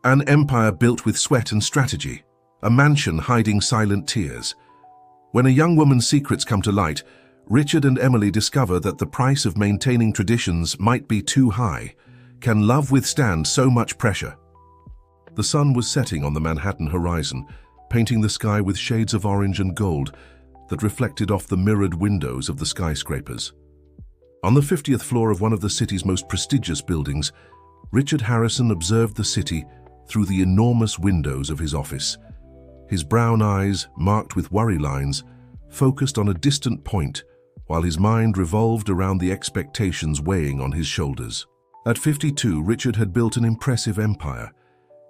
An empire built with sweat and strategy, a mansion hiding silent tears. When a young woman's secrets come to light, Richard and Emily discover that the price of maintaining traditions might be too high. Can love withstand so much pressure? The sun was setting on the Manhattan horizon, painting the sky with shades of orange and gold that reflected off the mirrored windows of the skyscrapers. On the 50th floor of one of the city's most prestigious buildings, Richard Harrison observed the city through the enormous windows of his office. His brown eyes, marked with worry lines, focused on a distant point, while his mind revolved around the expectations weighing on his shoulders. At 52, Richard had built an impressive empire.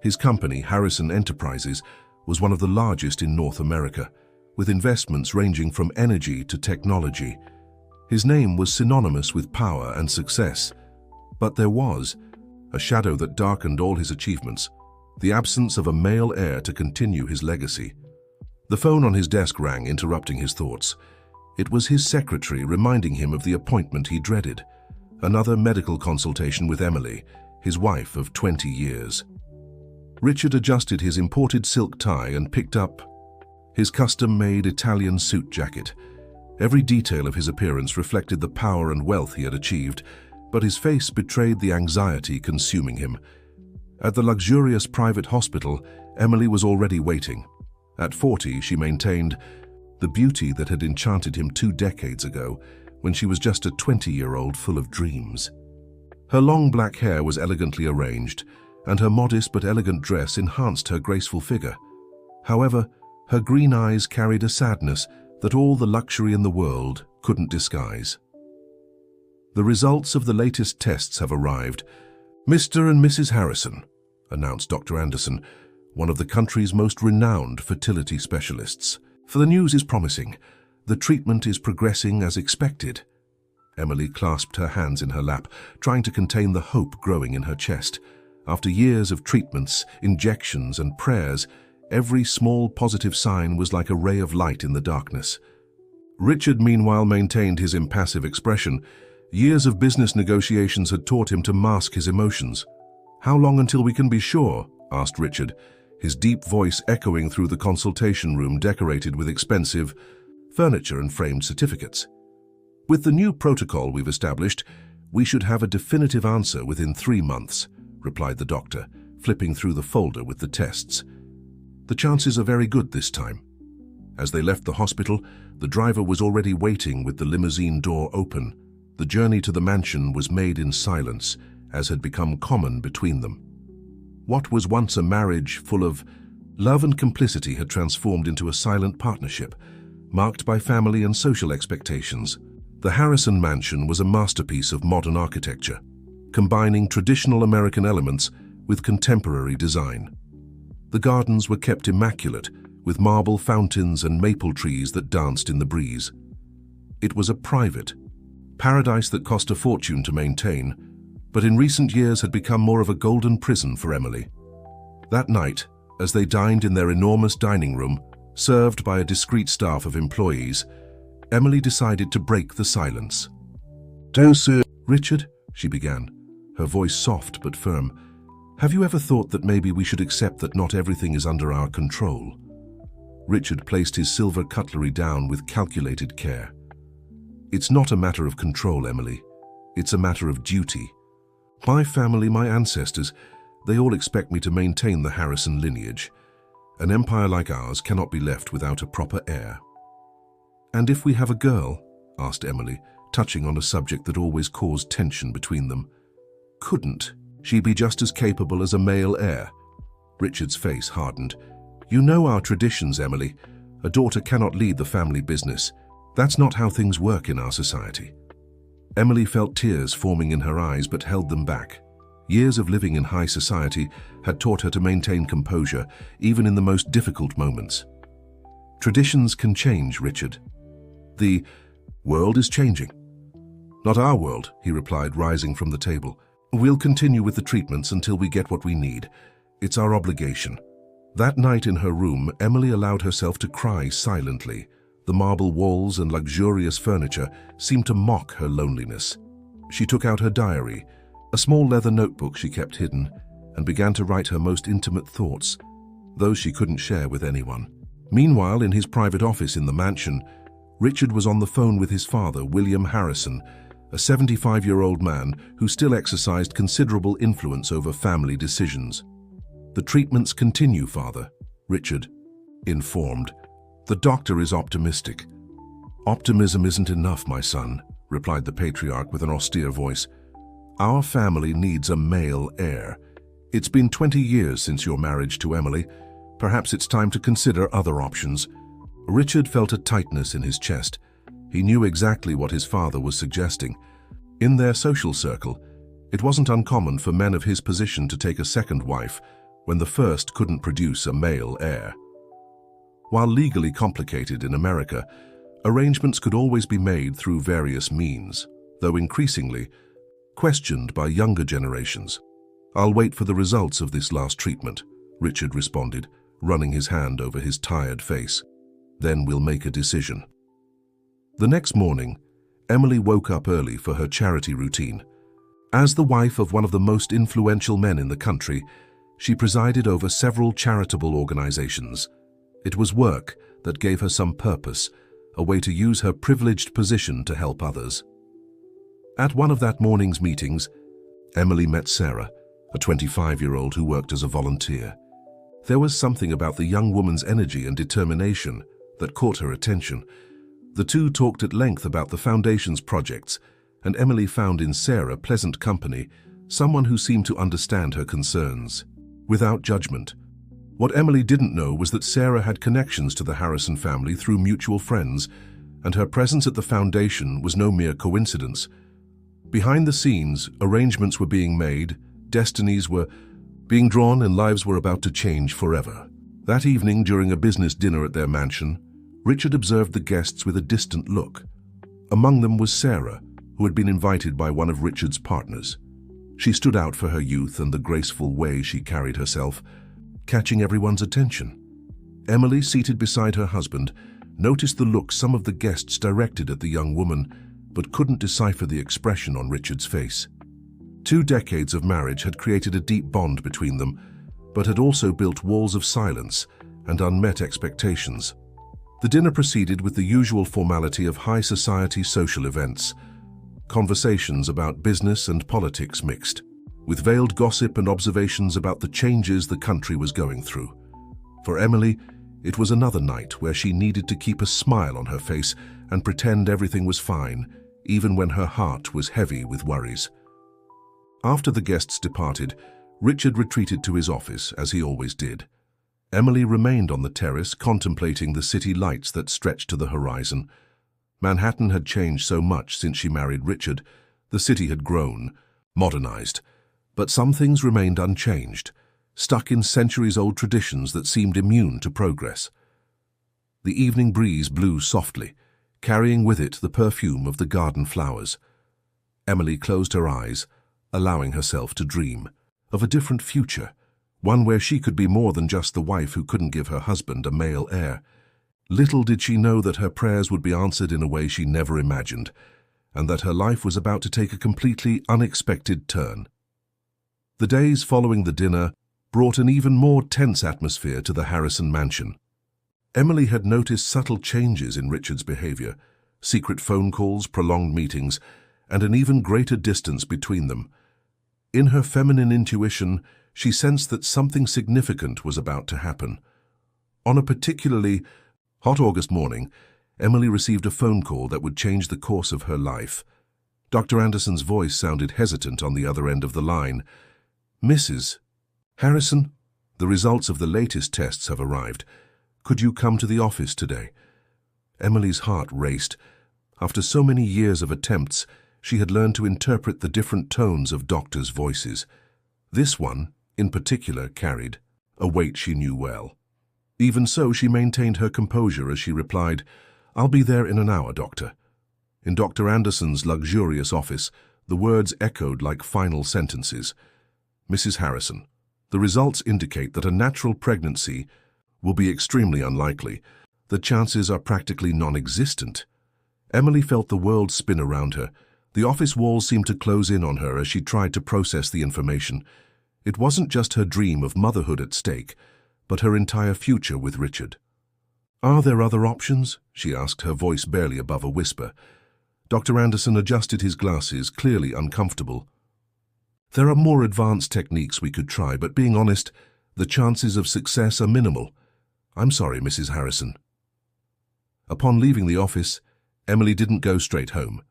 His company, Harrison Enterprises, was one of the largest in North America, with investments ranging from energy to technology. His name was synonymous with power and success, but there was a shadow that darkened all his achievements: the absence of a male heir to continue his legacy. The phone on his desk rang, interrupting his thoughts. It was his secretary reminding him of the appointment he dreaded: another medical consultation with Emily, his wife of 20 years. Richard adjusted his imported silk tie and picked up his custom-made Italian suit jacket. Every detail of his appearance reflected the power and wealth he had achieved, but his face betrayed the anxiety consuming him. At the luxurious private hospital, Emily was already waiting. At 40, she maintained the beauty that had enchanted him 2 decades ago, when she was just a 20-year-old full of dreams. Her long black hair was elegantly arranged, and her modest but elegant dress enhanced her graceful figure. However, her green eyes carried a sadness that all the luxury in the world couldn't disguise. The results of the latest tests have arrived. Mr. and Mrs. Harrison, announced Dr. Anderson, one of the country's most renowned fertility specialists. For the news is promising. The treatment is progressing as expected. Emily clasped her hands in her lap, trying to contain the hope growing in her chest. After years of treatments, injections, and prayers, every small positive sign was like a ray of light in the darkness. Richard, meanwhile, maintained his impassive expression. Years of business negotiations had taught him to mask his emotions. "How long until we can be sure?" asked Richard, his deep voice echoing through the consultation room decorated with expensive furniture and framed certificates. "With the new protocol we've established, we should have a definitive answer within 3 months, replied the doctor, flipping through the folder with the tests. "The chances are very good this time." As they left the hospital, the driver was already waiting with the limousine door open. The journey to the mansion was made in silence, as had become common between them. What was once a marriage full of love and complicity had transformed into a silent partnership, marked by family and social expectations. The Harrison mansion was a masterpiece of modern architecture, combining traditional American elements with contemporary design. The gardens were kept immaculate, with marble fountains and maple trees that danced in the breeze. It was a private paradise that cost a fortune to maintain, but in recent years had become more of a golden prison for Emily. That night, as they dined in their enormous dining room, served by a discreet staff of employees, Emily decided to break the silence. "Richard," she began, her voice soft but firm, "have you ever thought that maybe we should accept that not everything is under our control?" Richard placed his silver cutlery down with calculated care. "It's not a matter of control, Emily. It's a matter of duty. My family, my ancestors, they all expect me to maintain the Harrison lineage. An empire like ours cannot be left without a proper heir." "And if we have a girl?" asked Emily, touching on a subject that always caused tension between them. "Couldn't she be just as capable as a male heir?" Richard's face hardened. "You know our traditions, Emily. A daughter cannot lead the family business. That's not how things work in our society." Emily felt tears forming in her eyes but held them back. Years of living in high society had taught her to maintain composure, even in the most difficult moments. "Traditions can change, Richard. The world is changing." "Not our world," he replied, rising from the table. "We'll continue with the treatments until we get what we need. It's our obligation." That night in her room, Emily allowed herself to cry silently. The marble walls and luxurious furniture seemed to mock her loneliness. She took out her diary, a small leather notebook she kept hidden, and began to write her most intimate thoughts, those she couldn't share with anyone. Meanwhile, in his private office in the mansion, Richard was on the phone with his father, William Harrison, a 75-year-old man who still exercised considerable influence over family decisions. "The treatments continue, Father," Richard informed. "The doctor is optimistic." "Optimism isn't enough, my son," replied the patriarch with an austere voice. "Our family needs a male heir. It's been 20 years since your marriage to Emily. Perhaps it's time to consider other options." Richard felt a tightness in his chest. He knew exactly what his father was suggesting. In their social circle, it wasn't uncommon for men of his position to take a second wife when the first couldn't produce a male heir. While legally complicated in America, arrangements could always be made through various means, though increasingly questioned by younger generations. "I'll wait for the results of this last treatment," Richard responded, running his hand over his tired face. "Then we'll make a decision." The next morning, Emily woke up early for her charity routine. As the wife of one of the most influential men in the country, she presided over several charitable organizations. It was work that gave her some purpose, a way to use her privileged position to help others. At one of that morning's meetings, Emily met Sarah, a 25-year-old who worked as a volunteer. There was something about the young woman's energy and determination that caught her attention. The two talked at length about the foundation's projects, and Emily found in Sarah pleasant company, someone who seemed to understand her concerns, without judgment. What Emily didn't know was that Sarah had connections to the Harrison family through mutual friends, and her presence at the foundation was no mere coincidence. Behind the scenes, arrangements were being made, destinies were being drawn, and lives were about to change forever. That evening, during a business dinner at their mansion, Richard observed the guests with a distant look. Among them was Sarah, who had been invited by one of Richard's partners. She stood out for her youth and the graceful way she carried herself, catching everyone's attention. Emily, seated beside her husband, noticed the look some of the guests directed at the young woman, but couldn't decipher the expression on Richard's face. 2 decades of marriage had created a deep bond between them, but had also built walls of silence and unmet expectations. The dinner proceeded with the usual formality of high society social events. Conversations about business and politics mixed, with veiled gossip and observations about the changes the country was going through. For Emily, it was another night where she needed to keep a smile on her face and pretend everything was fine, even when her heart was heavy with worries. After the guests departed, Richard retreated to his office, as he always did. Emily remained on the terrace, contemplating the city lights that stretched to the horizon. Manhattan had changed so much since she married Richard. The city had grown, modernized. But some things remained unchanged, stuck in centuries-old traditions that seemed immune to progress. The evening breeze blew softly, carrying with it the perfume of the garden flowers. Emily closed her eyes, allowing herself to dream of a different future, one where she could be more than just the wife who couldn't give her husband a male heir. Little did she know that her prayers would be answered in a way she never imagined, and that her life was about to take a completely unexpected turn. The days following the dinner brought an even more tense atmosphere to the Harrison mansion. Emily had noticed subtle changes in Richard's behavior, secret phone calls, prolonged meetings, and an even greater distance between them. In her feminine intuition, she sensed that something significant was about to happen. On a particularly hot August morning, Emily received a phone call that would change the course of her life. Dr. Anderson's voice sounded hesitant on the other end of the line. "Mrs. Harrison, the results of the latest tests have arrived. Could you come to the office today?" Emily's heart raced. After so many years of attempts, she had learned to interpret the different tones of doctors' voices. This one, in particular, carried a weight she knew well. Even so, she maintained her composure as she replied, "I'll be there in an hour, doctor." In Dr. Anderson's luxurious office, the words echoed like final sentences. "Mrs. Harrison, the results indicate that a natural pregnancy will be extremely unlikely. The chances are practically non-existent." Emily felt the world spin around her. The office walls seemed to close in on her as she tried to process the information. It wasn't just her dream of motherhood at stake, but her entire future with Richard. "Are there other options?" she asked, her voice barely above a whisper. Dr. Anderson adjusted his glasses, clearly uncomfortable. "There are more advanced techniques we could try, but being honest, the chances of success are minimal. I'm sorry, Mrs. Harrison." Upon leaving the office, Emily didn't go straight home.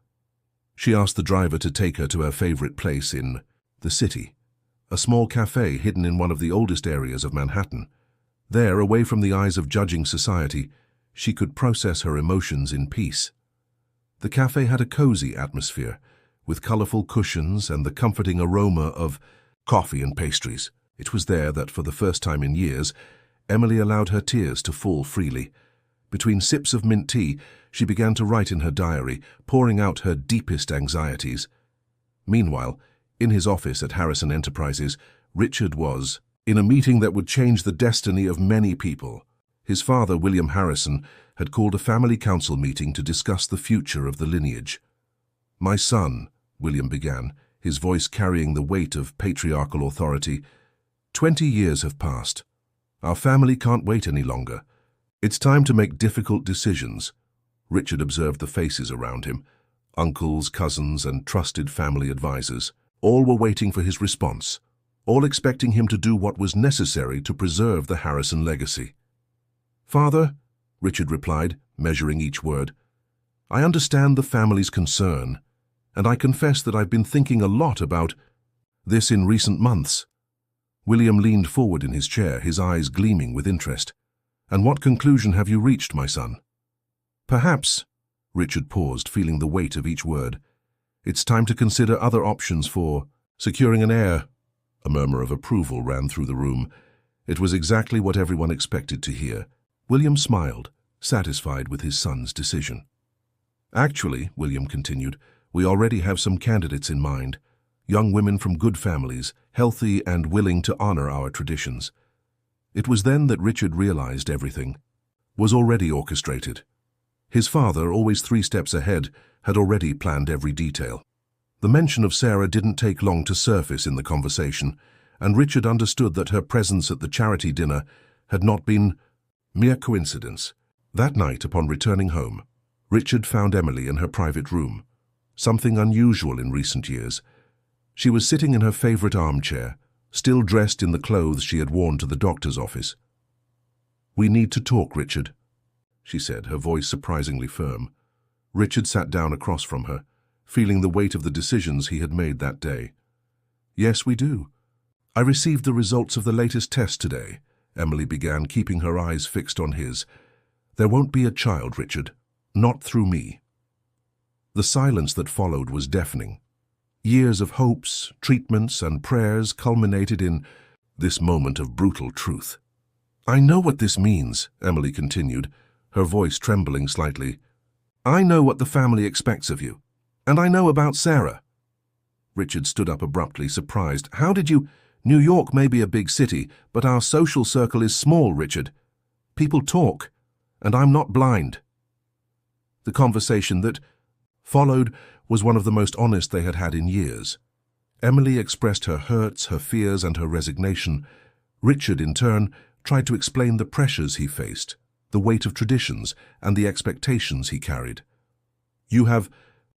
She asked the driver to take her to her favorite place in the city, a small cafe hidden in one of the oldest areas of Manhattan. There, away from the eyes of judging society, she could process her emotions in peace. The cafe had a cozy atmosphere, with colorful cushions and the comforting aroma of coffee and pastries. It was there that, for the first time in years, Emily allowed her tears to fall freely. Between sips of mint tea, she began to write in her diary, pouring out her deepest anxieties. Meanwhile, in his office at Harrison Enterprises, Richard was in a meeting that would change the destiny of many people. His father, William Harrison, had called a family council meeting to discuss the future of the lineage. "My son," William began, his voice carrying the weight of patriarchal authority, 20 years have passed. Our family can't wait any longer. It's time to make difficult decisions." Richard observed the faces around him. Uncles, cousins, and trusted family advisors. All were waiting for his response, all expecting him to do what was necessary to preserve the Harrison legacy. "Father," Richard replied, measuring each word, "I understand the family's concern, and I confess that I've been thinking a lot about this in recent months." William leaned forward in his chair, his eyes gleaming with interest. "And what conclusion have you reached, my son?" "Perhaps," Richard paused, feeling the weight of each word, "it's time to consider other options for securing an heir." A murmur of approval ran through the room. It was exactly what everyone expected to hear. William smiled, satisfied with his son's decision. "Actually," William continued, "we already have some candidates in mind. Young women from good families, healthy and willing to honor our traditions." It was then that Richard realized everything was already orchestrated. His father, always 3 steps ahead, had already planned every detail. The mention of Sarah didn't take long to surface in the conversation, and Richard understood that her presence at the charity dinner had not been mere coincidence. That night, upon returning home, Richard found Emily in her private room, something unusual in recent years. She was sitting in her favorite armchair, still dressed in the clothes she had worn to the doctor's office. "We need to talk, Richard," she said, her voice surprisingly firm. Richard sat down across from her, feeling the weight of the decisions he had made that day. "Yes, we do. I received the results of the latest test today," Emily began, keeping her eyes fixed on his. "There won't be a child, Richard. Not through me." The silence that followed was deafening. Years of hopes, treatments, and prayers culminated in this moment of brutal truth. "I know what this means," Emily continued, her voice trembling slightly. "I know what the family expects of you. And I know about Sarah." Richard stood up abruptly, surprised. "How did you— New York may be a big city, but our social circle is small, Richard. People talk, and I'm not blind." The conversation that followed was one of the most honest they had had in years. Emily expressed her hurts, her fears, and her resignation. Richard, in turn, tried to explain the pressures he faced, the weight of traditions, and the expectations he carried. "You have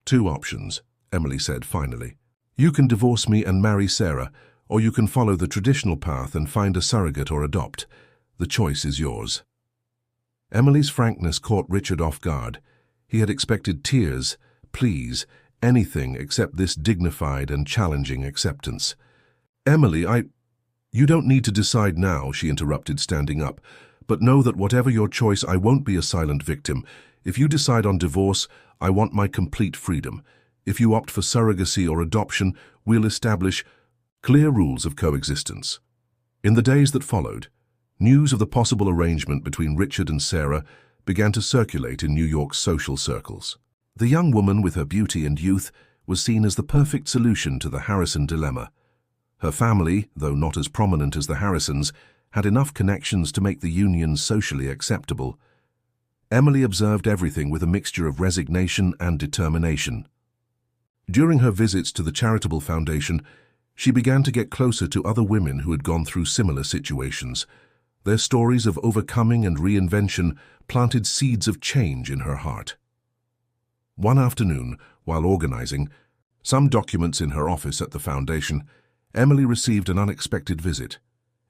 2 options," Emily said finally. "You can divorce me and marry Sarah, or you can follow the traditional path and find a surrogate or adopt. The choice is yours." Emily's frankness caught Richard off guard. He had expected tears, pleas, anything except this dignified and challenging acceptance. "Emily, You don't need to decide now," she interrupted, standing up. "But know that whatever your choice, I won't be a silent victim. If you decide on divorce, I want my complete freedom. If you opt for surrogacy or adoption, we'll establish clear rules of coexistence." In the days that followed, news of the possible arrangement between Richard and Sarah began to circulate in New York's social circles. The young woman, with her beauty and youth, was seen as the perfect solution to the Harrison dilemma. Her family, though not as prominent as the Harrisons, had enough connections to make the union socially acceptable. Emily observed everything with a mixture of resignation and determination. During her visits to the charitable foundation, She began to get closer to other women who had gone through similar situations. Their stories of overcoming and reinvention planted seeds of change in her heart. One afternoon, while organizing some documents in her office at the foundation, Emily received an unexpected visit.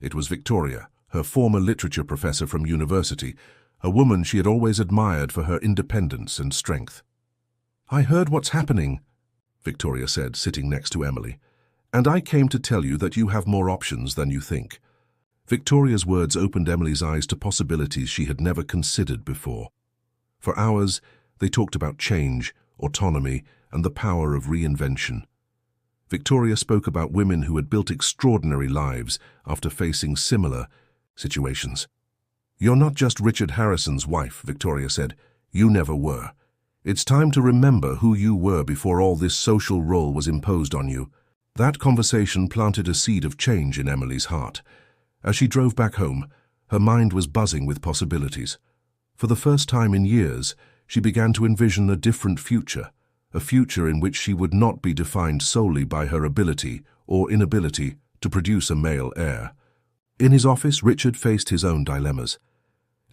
It was Victoria, her former literature professor from university, a woman she had always admired for her independence and strength. "I heard what's happening," Victoria said, sitting next to Emily, "and I came to tell you that you have more options than you think." Victoria's words opened Emily's eyes to possibilities she had never considered before. For hours, they talked about change, autonomy, and the power of reinvention. Victoria spoke about women who had built extraordinary lives after facing similar situations. "You're not just Richard Harrison's wife," Victoria said. "You never were. It's time to remember who you were before all this social role was imposed on you." That conversation planted a seed of change in Emily's heart. As she drove back home, her mind was buzzing with possibilities. For the first time in years, she began to envision a different future, a future in which she would not be defined solely by her ability or inability to produce a male heir. In his office, Richard faced his own dilemmas.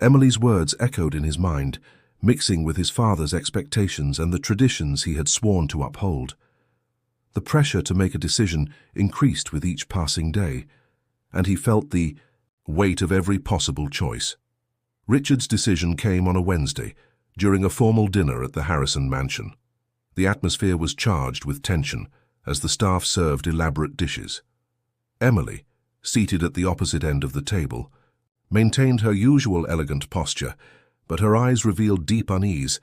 Emily's words echoed in his mind, mixing with his father's expectations and the traditions he had sworn to uphold. The pressure to make a decision increased with each passing day, and he felt the weight of every possible choice. Richard's decision came on a Wednesday, during a formal dinner at the Harrison mansion. The atmosphere was charged with tension as the staff served elaborate dishes. Emily, seated at the opposite end of the table, maintained her usual elegant posture, but her eyes revealed deep unease.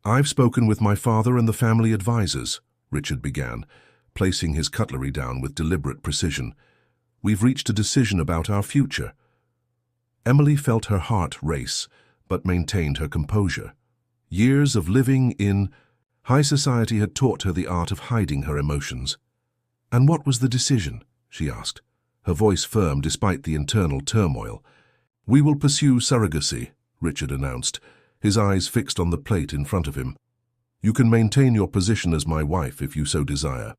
"I've spoken with my father and the family advisors," Richard began, placing his cutlery down with deliberate precision. "We've reached a decision about our future." Emily felt her heart race, but maintained her composure. Years of living in high society had taught her the art of hiding her emotions. "And what was the decision?" she asked, her voice firm despite the internal turmoil. "We will pursue surrogacy," Richard announced, his eyes fixed on the plate in front of him. "You can maintain your position as my wife if you so desire.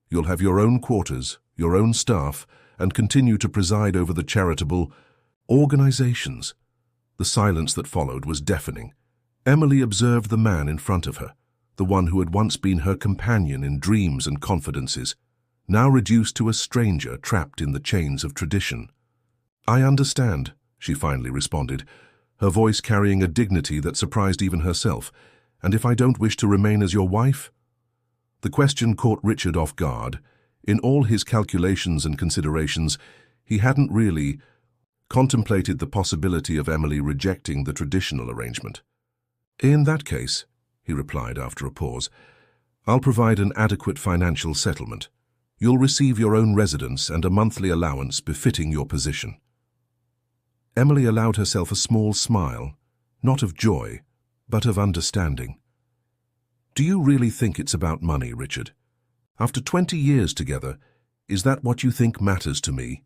You'll have your own quarters, your own staff, and continue to preside over the charitable organizations." The silence that followed was deafening. Emily observed the man in front of her, the one who had once been her companion in dreams and confidences, now reduced to a stranger trapped in the chains of tradition. "I understand," she finally responded, her voice carrying a dignity that surprised even herself. "And if I don't wish to remain as your wife?" The question caught Richard off guard. In all his calculations and considerations, he hadn't really contemplated the possibility of Emily rejecting the traditional arrangement. "In that case," he replied after a pause, "I'll provide an adequate financial settlement. You'll receive your own residence and a monthly allowance befitting your position." Emily allowed herself a small smile, not of joy, but of understanding. "Do you really think it's about money, Richard? After 20 years together, is that what you think matters to me?"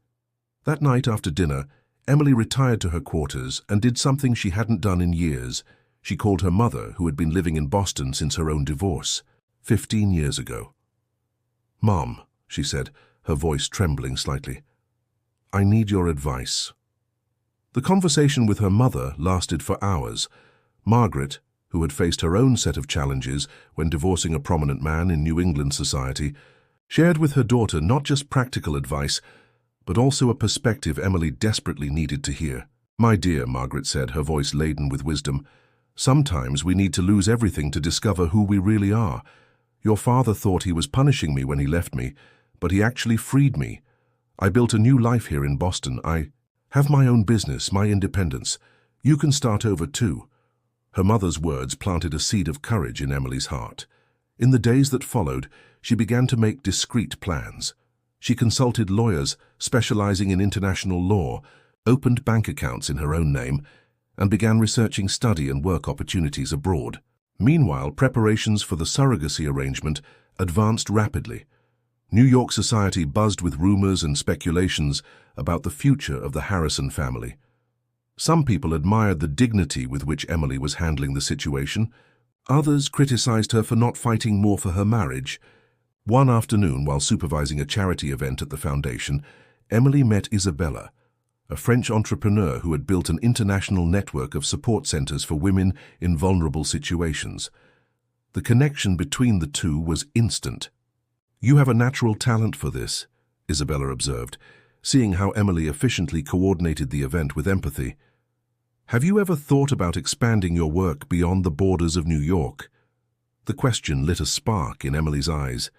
That night after dinner, Emily retired to her quarters and did something she hadn't done in years. She called her mother, who had been living in Boston since her own divorce, 15 years ago. "Mom," she said, her voice trembling slightly, "I need your advice." The conversation with her mother lasted for hours. Margaret, who had faced her own set of challenges when divorcing a prominent man in New England society, shared with her daughter not just practical advice, but also a perspective Emily desperately needed to hear. "My dear," Margaret said, her voice laden with wisdom, "sometimes we need to lose everything to discover who we really are. Your father thought he was punishing me when he left me, but he actually freed me. I built a new life here in Boston. I have my own business, my independence. You can start over too." Her mother's words planted a seed of courage in Emily's heart. In the days that followed, she began to make discreet plans. She consulted lawyers specializing in international law, opened bank accounts in her own name, and began researching study and work opportunities abroad. Meanwhile, preparations for the surrogacy arrangement advanced rapidly. New York society buzzed with rumors and speculations about the future of the Harrison family. Some people admired the dignity with which Emily was handling the situation. Others criticized her for not fighting more for her marriage. One afternoon, while supervising a charity event at the foundation, Emily met Isabella, a French entrepreneur who had built an international network of support centers for women in vulnerable situations. The connection between the two was instant. "You have a natural talent for this," Isabella observed, seeing how Emily efficiently coordinated the event with empathy. "Have you ever thought about expanding your work beyond the borders of New York?" The question lit a spark in Emily's eyes.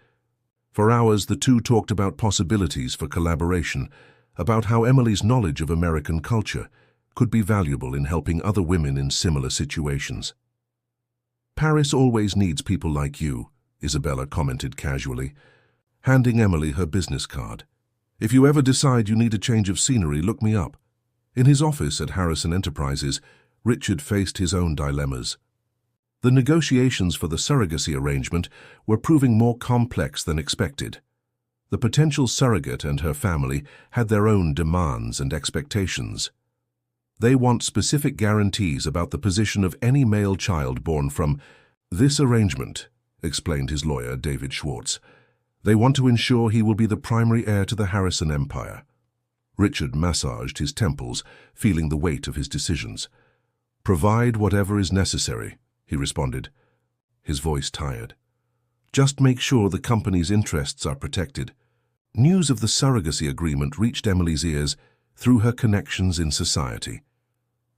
For hours, the two talked about possibilities for collaboration, about how Emily's knowledge of American culture could be valuable in helping other women in similar situations. "Paris always needs people like you," Isabella commented casually, handing Emily her business card. "If you ever decide you need a change of scenery, look me up." In his office at Harrison Enterprises, Richard faced his own dilemmas. The negotiations for the surrogacy arrangement were proving more complex than expected. The potential surrogate and her family had their own demands and expectations. They want specific guarantees about the position of any male child born from this arrangement, explained his lawyer, David Schwartz. They want to ensure he will be the primary heir to the Harrison empire. Richard massaged his temples, feeling the weight of his decisions. "Provide whatever is necessary," he responded, his voice tired. "Just make sure the company's interests are protected." News of the surrogacy agreement reached Emily's ears through her connections in society.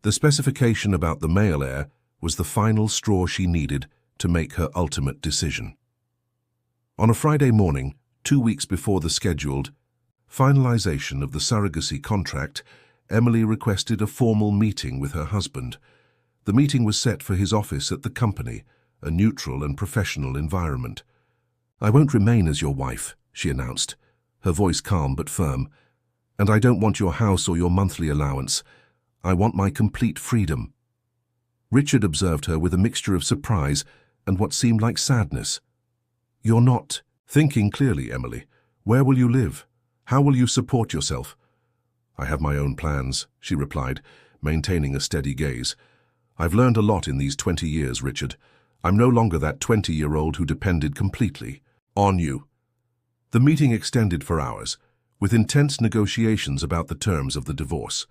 The specification about the male heir was the final straw she needed to make her ultimate decision. On a Friday morning, 2 weeks before the scheduled finalization of the surrogacy contract, Emily requested a formal meeting with her husband. The meeting was set for his office at the company, a neutral and professional environment. "I won't remain as your wife," she announced, her voice calm but firm. "And I don't want your house or your monthly allowance. I want my complete freedom." Richard observed her with a mixture of surprise and what seemed like sadness. "You're not thinking clearly, Emily. Where will you live? How will you support yourself?" "I have my own plans," she replied, maintaining a steady gaze. "I've learned a lot in these 20 years, Richard. I'm no longer that 20-year-old who depended completely on you." The meeting extended for hours, with intense negotiations about the terms of the divorce.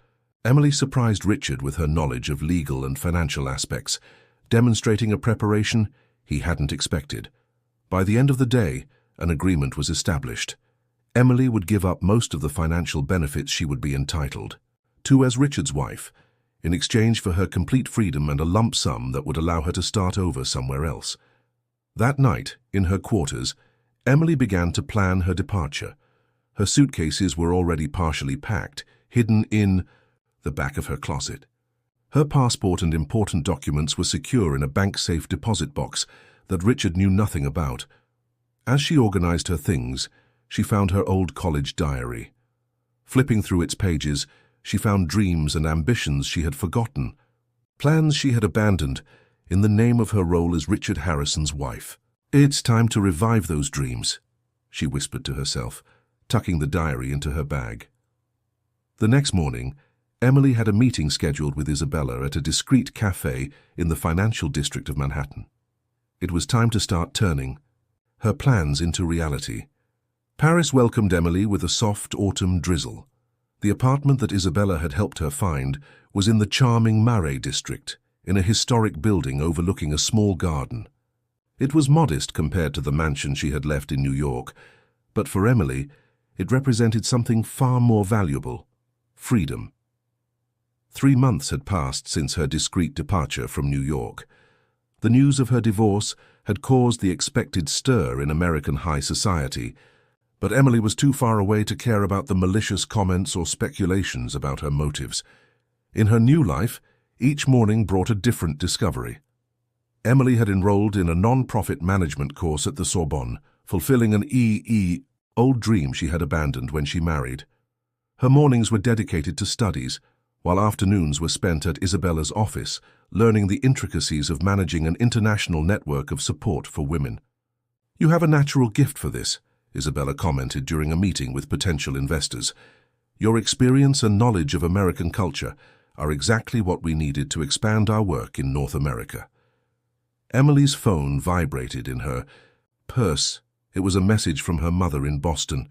Emily surprised Richard with her knowledge of legal and financial aspects, demonstrating a preparation he hadn't expected. By the end of the day, an agreement was established. Emily would give up most of the financial benefits she would be entitled to as Richard's wife, in exchange for her complete freedom and a lump sum that would allow her to start over somewhere else. That night, in her quarters, Emily began to plan her departure. Her suitcases were already partially packed, hidden in the back of her closet. Her passport and important documents were secure in a bank-safe deposit box that Richard knew nothing about. As she organized her things, she found her old college diary. Flipping through its pages, she found dreams and ambitions she had forgotten, plans she had abandoned in the name of her role as Richard Harrison's wife. "It's time to revive those dreams," she whispered to herself, tucking the diary into her bag. The next morning, Emily had a meeting scheduled with Isabella at a discreet cafe in the financial district of Manhattan. It was time to start turning her plans into reality. Paris welcomed Emily with a soft autumn drizzle. The apartment that Isabella had helped her find was in the charming Marais district, in a historic building overlooking a small garden. It was modest compared to the mansion she had left in New York, but for Emily, it represented something far more valuable: freedom. 3 months had passed since her discreet departure from New York. The news of her divorce had caused the expected stir in American high society, but Emily was too far away to care about the malicious comments or speculations about her motives. In her new life, each morning brought a different discovery. Emily had enrolled in a non-profit management course at the Sorbonne, fulfilling an old dream she had abandoned when she married. Her mornings were dedicated to studies, while afternoons were spent at Isabella's office, learning the intricacies of managing an international network of support for women. "You have a natural gift for this," Isabella commented during a meeting with potential investors. "Your experience and knowledge of American culture are exactly what we needed to expand our work in North America." Emily's phone vibrated in her purse It was a message from her mother in Boston.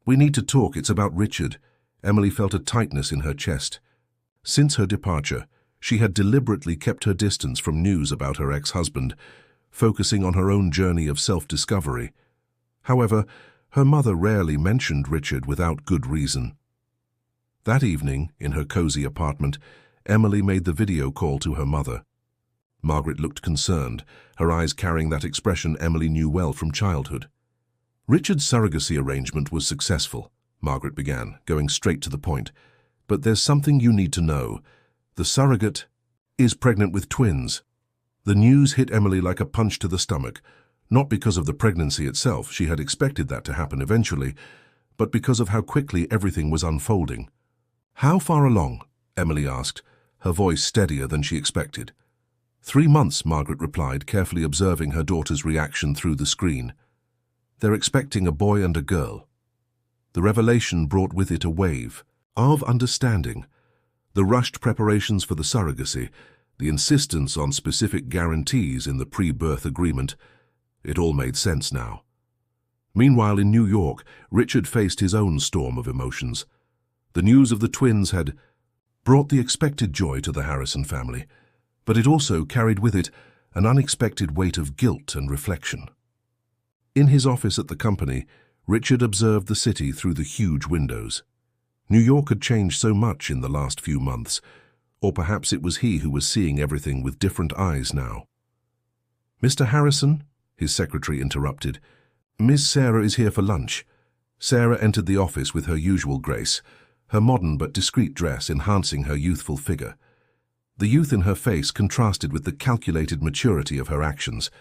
"We need to talk, it's about Richard." Emily felt a tightness in her chest. Since her departure, she had deliberately kept her distance from news about her ex-husband, focusing on her own journey of self-discovery. However, her mother rarely mentioned Richard without good reason. That evening, in her cozy apartment, Emily made the video call to her mother. Margaret looked concerned, her eyes carrying that expression Emily knew well from childhood. "Richard's surrogacy arrangement was successful," Margaret began, going straight to the point. "But there's something you need to know. The surrogate is pregnant with twins." The news hit Emily like a punch to the stomach, not because of the pregnancy itself, she had expected that to happen eventually, but because of how quickly everything was unfolding. "How far along?" Emily asked, her voice steadier than she expected. 3 months, Margaret replied, carefully observing her daughter's reaction through the screen. "They're expecting a boy and a girl." The revelation brought with it a wave of understanding. The rushed preparations for the surrogacy, the insistence on specific guarantees in the pre-birth agreement, it all made sense now. Meanwhile, in New York, Richard faced his own storm of emotions. The news of the twins had brought the expected joy to the Harrison family, but it also carried with it an unexpected weight of guilt and reflection. In his office at the company, Richard observed the city through the huge windows. New York had changed so much in the last few months, or perhaps it was he who was seeing everything with different eyes now. "Mr. Harrison," his secretary interrupted, "Miss Sarah is here for lunch." Sarah entered the office with her usual grace, her modern but discreet dress enhancing her youthful figure. The youth in her face contrasted with the calculated maturity of her actions.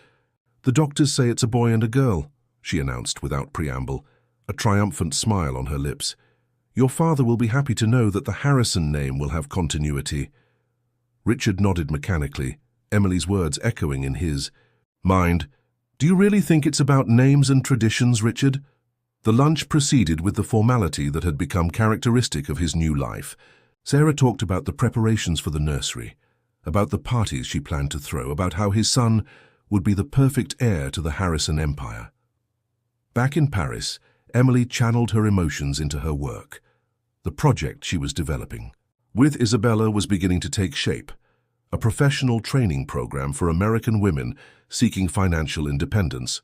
"The doctors say it's a boy and a girl," she announced without preamble, a triumphant smile on her lips. "Your father will be happy to know that the Harrison name will have continuity." Richard nodded mechanically, Emily's words echoing in his mind. "Do you really think it's about names and traditions, Richard?" The lunch proceeded with the formality that had become characteristic of his new life. Sarah talked about the preparations for the nursery, about the parties she planned to throw, about how his son would be the perfect heir to the Harrison empire. Back in Paris, Emily channeled her emotions into her work. The project she was developing with Isabella was beginning to take shape, a professional training program for American women seeking financial independence.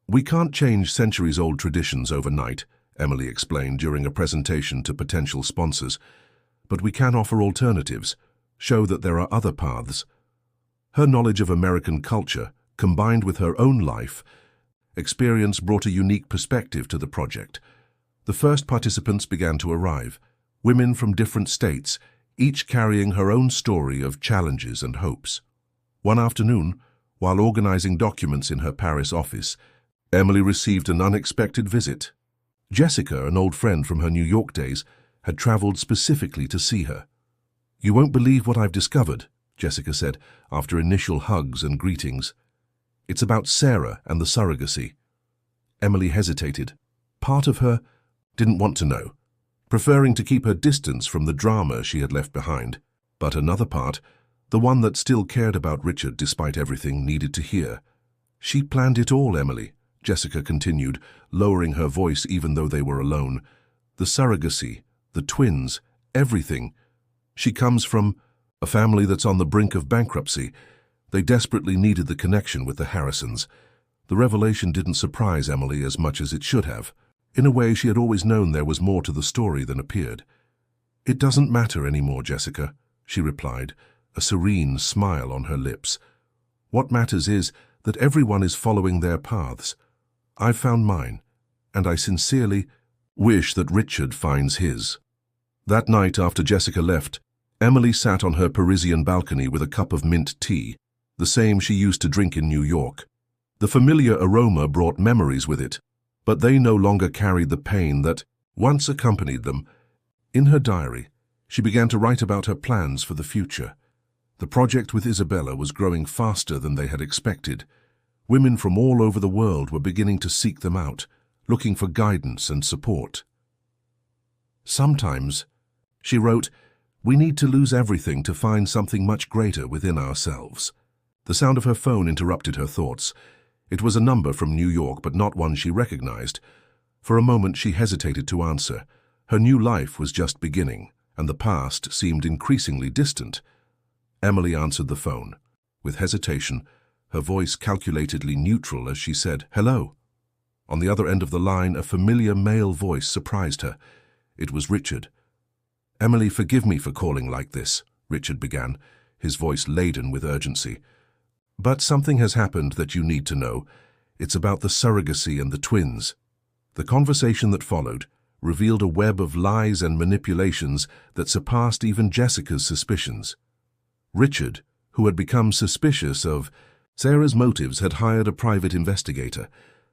"We can't change centuries-old traditions overnight," Emily explained during a presentation to potential sponsors, "but we can offer alternatives, show that there are other paths." Her knowledge of American culture, combined with her own life experience, brought a unique perspective to the project. The first participants began to arrive, women from different states, each carrying her own story of challenges and hopes. One afternoon, while organizing documents in her Paris office, Emily received an unexpected visit. Jessica, an old friend from her New York days, had traveled specifically to see her. "You won't believe what I've discovered," Jessica said, after initial hugs and greetings. "It's about Sarah and the surrogacy." Emily hesitated. Part of her didn't want to know, preferring to keep her distance from the drama she had left behind. But another part, the one that still cared about Richard despite everything, needed to hear. "She planned it all, Emily," Jessica continued, lowering her voice even though they were alone. "The surrogacy, the twins, everything. She comes from a family that's on the brink of bankruptcy. They desperately needed the connection with the Harrisons." The revelation didn't surprise Emily as much as it should have. In a way, she had always known there was more to the story than appeared. "It doesn't matter anymore, Jessica," she replied, a serene smile on her lips. "What matters is that everyone is following their paths. I've found mine, and I sincerely wish that Richard finds his." That night, after Jessica left, Emily sat on her Parisian balcony with a cup of mint tea, the same she used to drink in New York. The familiar aroma brought memories with it, but they no longer carried the pain that once accompanied them. In her diary, she began to write about her plans for the future. The project with Isabella was growing faster than they had expected. Women from all over the world were beginning to seek them out, looking for guidance and support. "Sometimes," she wrote, "we need to lose everything to find something much greater within ourselves." The sound of her phone interrupted her thoughts. It was a number from New York, but not one she recognized. For a moment she hesitated to answer. Her new life was just beginning, and the past seemed increasingly distant. Emily answered the phone. With hesitation, her voice calculatedly neutral as she said, "Hello." On the other end of the line, a familiar male voice surprised her. It was Richard. "Emily, forgive me for calling like this," Richard began, his voice laden with urgency. "But something has happened that you need to know. It's about the surrogacy and the twins." The conversation that followed revealed a web of lies and manipulations that surpassed even Jessica's suspicions. Richard, who had become suspicious of Sarah's motives, had hired a private investigator.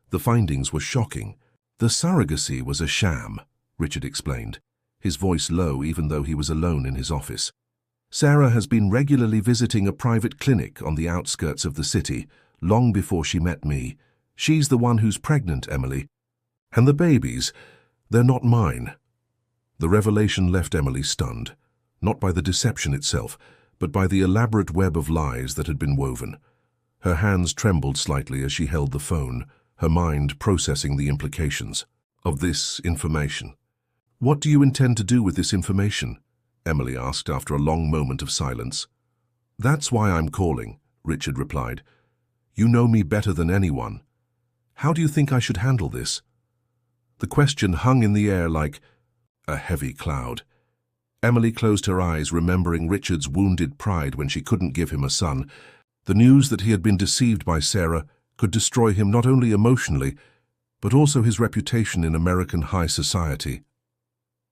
The findings were shocking. "The surrogacy was a sham," Richard explained, his voice low even though he was alone in his office. "Sarah has been regularly visiting a private clinic on the outskirts of the city, long before she met me. She's the one who's pregnant, Emily. And the babies, they're not mine." The revelation left Emily stunned, not by the deception itself, but by the elaborate web of lies that had been woven. Her hands trembled slightly as she held the phone, her mind processing the implications of this information. "What do you intend to do with this information?" Emily asked after a long moment of silence. "That's why I'm calling," Richard replied. "You know me better than anyone. How do you think I should handle this?" The question hung in the air like a heavy cloud. Emily closed her eyes, remembering Richard's wounded pride when she couldn't give him a son. The news that he had been deceived by Sarah could destroy him not only emotionally, but also his reputation in American high society.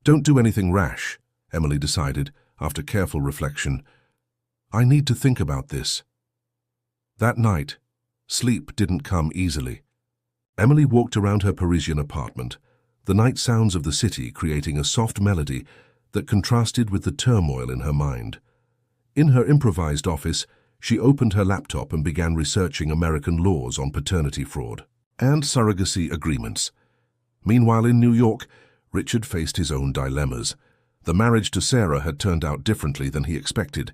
"Don't do anything rash," Emily decided after careful reflection. "I need to think about this." That night, sleep didn't come easily. Emily walked around her Parisian apartment, the night sounds of the city creating a soft melody that contrasted with the turmoil in her mind. In her improvised office, she opened her laptop and began researching American laws on paternity fraud and surrogacy agreements. Meanwhile, in New York, Richard faced his own dilemmas. The marriage to Sarah had turned out differently than he expected.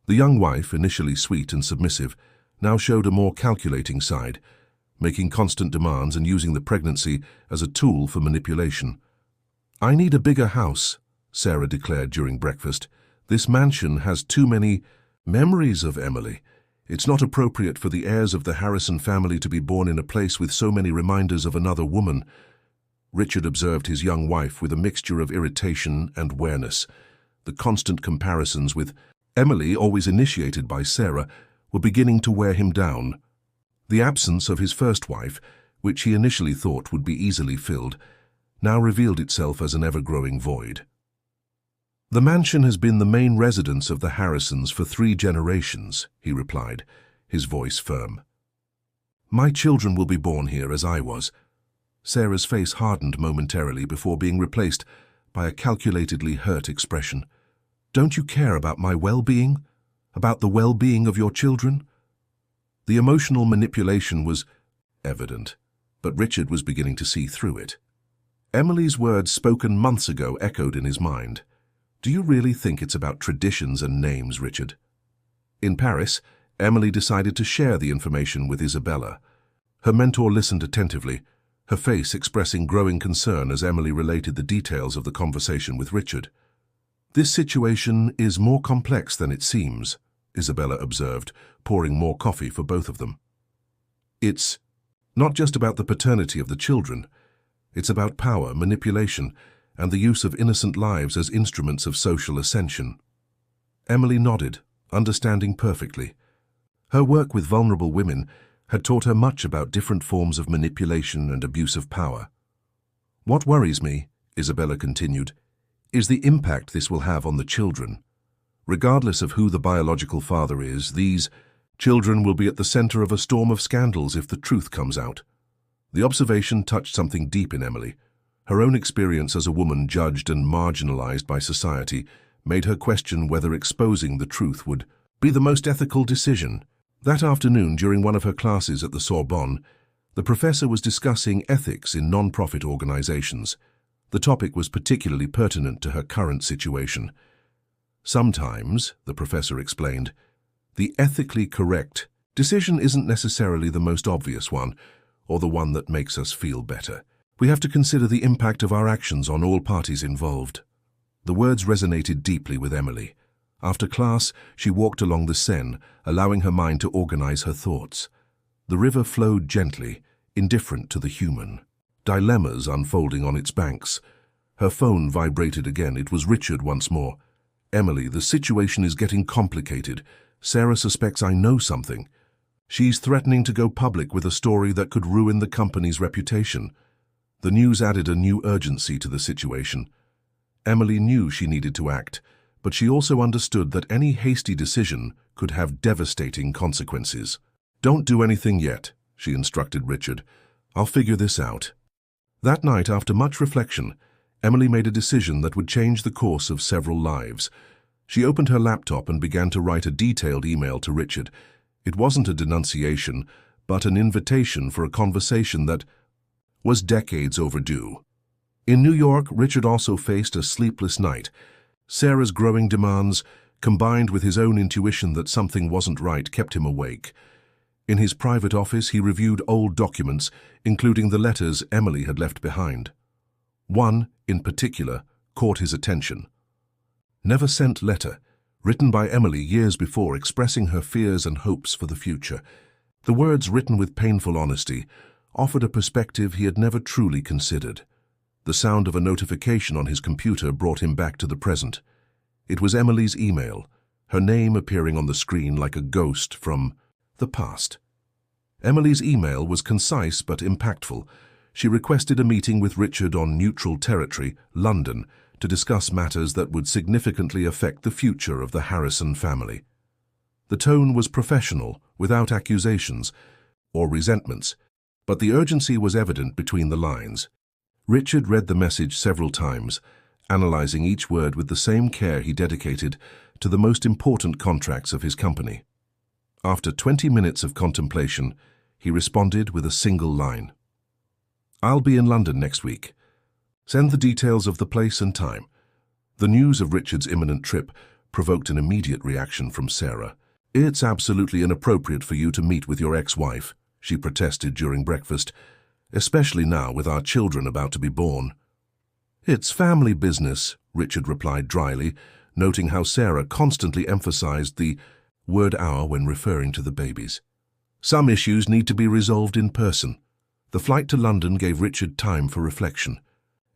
The young wife, initially sweet and submissive, now showed a more calculating side, making constant demands and using the pregnancy as a tool for manipulation. "I need a bigger house," Sarah declared during breakfast. "This mansion has too many memories of Emily. It's not appropriate for the heirs of the Harrison family to be born in a place with so many reminders of another woman." Richard observed his young wife with a mixture of irritation and awareness. The constant comparisons with Emily, always initiated by Sarah, were beginning to wear him down. The absence of his first wife, which he initially thought would be easily filled, now revealed itself as an ever-growing void. "The mansion has been the main residence of the Harrisons for 3 generations, he replied, his voice firm. "My children will be born here as I was." Sarah's face hardened momentarily before being replaced by a calculatedly hurt expression. "Don't you care about my well-being? About the well-being of your children?" The emotional manipulation was evident, but Richard was beginning to see through it. Emily's words spoken months ago echoed in his mind. "Do you really think it's about traditions and names, Richard?" In Paris, Emily decided to share the information with Isabella. Her mentor listened attentively, her face expressing growing concern as Emily related the details of the conversation with Richard. "This situation is more complex than it seems," Isabella observed, pouring more coffee for both of them. "It's not just about the paternity of the children. It's about power, manipulation, and the use of innocent lives as instruments of social ascension." Emily nodded, understanding perfectly. Her work with vulnerable women had taught her much about different forms of manipulation and abuse of power. "What worries me," Isabella continued, "is the impact this will have on the children. Regardless of who the biological father is, these children will be at the center of a storm of scandals if the truth comes out." The observation touched something deep in Emily. Her own experience as a woman judged and marginalized by society made her question whether exposing the truth would be the most ethical decision. That afternoon, during one of her classes at the Sorbonne, the professor was discussing ethics in non-profit organizations. The topic was particularly pertinent to her current situation. "Sometimes," the professor explained, "the ethically correct Decision isn't necessarily the most obvious one, or the one that makes us feel better. We have to consider the impact of our actions on all parties involved. The words resonated deeply with Emily. After class, she walked along the Seine, allowing her mind to organize her thoughts. The river flowed gently, indifferent to the human. Dilemmas unfolding on its banks. Her phone vibrated again. It was Richard once more. "Emily, the situation is getting complicated. Sarah suspects I know something. She's threatening to go public with a story that could ruin the company's reputation." The news added a new urgency to the situation. Emily knew she needed to act, but she also understood that any hasty decision could have devastating consequences. "Don't do anything yet," she instructed Richard. "I'll figure this out." That night, after much reflection, Emily made a decision that would change the course of several lives. She opened her laptop and began to write a detailed email to Richard. It wasn't a denunciation, but an invitation for a conversation that was decades overdue. In New York, Richard also faced a sleepless night. Sarah's growing demands, combined with his own intuition that something wasn't right, kept him awake. In his private office, he reviewed old documents, including the letters Emily had left behind. One, in particular, caught his attention. Never sent letter, written by Emily years before, expressing her fears and hopes for the future. The words, written with painful honesty, offered a perspective he had never truly considered. The sound of a notification on his computer brought him back to the present. It was Emily's email, her name appearing on the screen like a ghost from the past. Emily's email was concise but impactful. She requested a meeting with Richard on neutral territory, London, to discuss matters that would significantly affect the future of the Harrison family. The tone was professional, without accusations or resentments, but the urgency was evident between the lines. Richard read the message several times, analyzing each word with the same care he dedicated to the most important contracts of his company. After 20 minutes of contemplation, he responded with a single line. "I'll be in London next week. Send the details of the place and time." The news of Richard's imminent trip provoked an immediate reaction from Sarah. "It's absolutely inappropriate for you to meet with your ex-wife," she protested during breakfast, "especially now with our children about to be born." "It's family business," Richard replied dryly, noting how Sarah constantly emphasized the word "our" when referring to the babies. "Some issues need to be resolved in person." The flight to London gave Richard time for reflection.